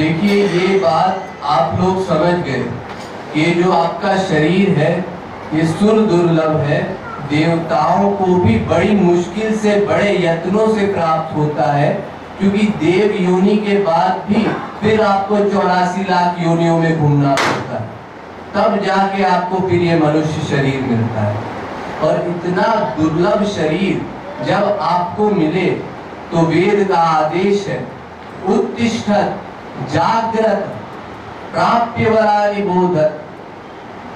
देखिए, ये बात आप लोग समझ गए। ये जो आपका शरीर है ये सुर दुर्लभ है, देवताओं को भी बड़ी मुश्किल से बड़े यत्नों से प्राप्त होता है, क्योंकि देव योनि के बाद भी फिर आपको 84 लाख योनियों में घूमना पड़ता है, तब जाके आपको फिर ये मनुष्य शरीर मिलता है। और इतना दुर्लभ शरीर जब आपको मिले तो वेद का आदेश है, उत्तिष्ठत जाग्रत प्राप्य वरानि बोधत।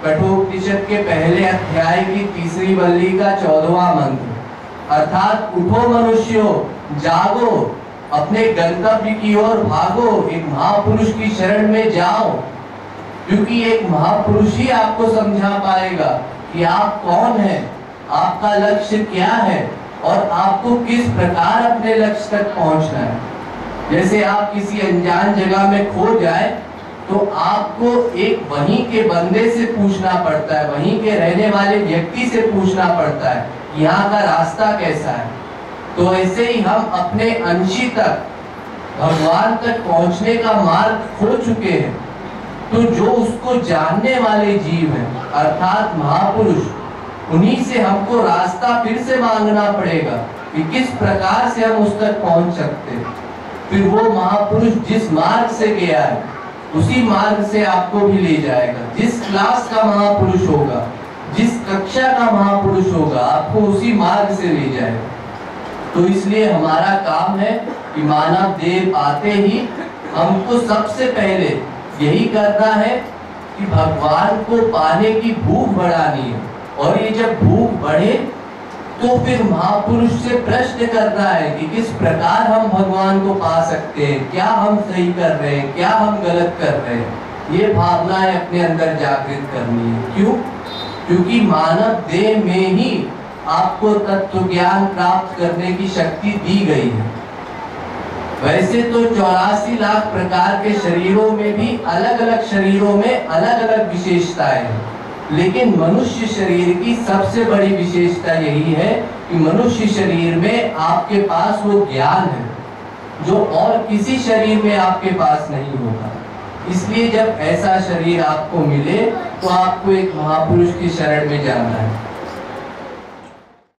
कठोपनिषद के पहले अध्याय की तीसरी वल्ली का 14वां मंत्र, अर्थात उठो मनुष्यों, जागो, अपने गंतव्य की ओर भागो, एक महापुरुष की शरण में जाओ, क्योंकि एक महापुरुष ही आपको समझा पाएगा कि आप कौन हैं, आपका लक्ष्य क्या है और आपको किस प्रकार अपने लक्ष्य तक पहुंचना है। जैसे आप किसी अनजान जगह में खो जाए तो आपको एक वहीं के बंदे से पूछना पड़ता है, वहीं के रहने वाले व्यक्ति से पूछना पड़ता है यहाँ का रास्ता कैसा है। तो ऐसे ही हम अपने अंशी तक, भगवान तक पहुंचने का मार्ग खो चुके हैं, तो जो उसको जानने वाले जीव हैं अर्थात महापुरुष, उन्हीं से हमको रास्ता फिर से मांगना पड़ेगा कि किस प्रकार से हम उस तक पहुंच सकते हैं। फिर वो महापुरुष जिस मार्ग से गया है उसी मार्ग से आपको भी ले जाएगा। जिस क्लास का महापुरुष होगा, जिस कक्षा का महापुरुष होगा, आपको उसी मार्ग से ले जाएगा। तो इसलिए हमारा काम है कि मानव देह आते ही हमको सबसे पहले यही करना है कि भगवान को पाने की भूख बढ़ानी है। और ये जब भूख बढ़े तो फिर महापुरुष से प्रश्न करना है कि किस प्रकार हम भगवान को पा सकते हैं, क्या हम सही कर रहे हैं, क्या हम गलत कर रहे हैं। ये भावनाएं अपने अंदर जागृत करनी है। क्यों? क्योंकि मानव देह में ही आपको तत्व ज्ञान प्राप्त करने की शक्ति दी गई है। वैसे तो 84 लाख प्रकार के शरीरों में भी अलग अलग शरीरों में अलग अलग विशेषताएं हैं, लेकिन मनुष्य शरीर की सबसे बड़ी विशेषता यही है कि मनुष्य शरीर में आपके पास वो ज्ञान है जो और किसी शरीर में आपके पास नहीं होगा। इसलिए जब ऐसा शरीर आपको मिले तो आपको एक महापुरुष की शरण में जाना है।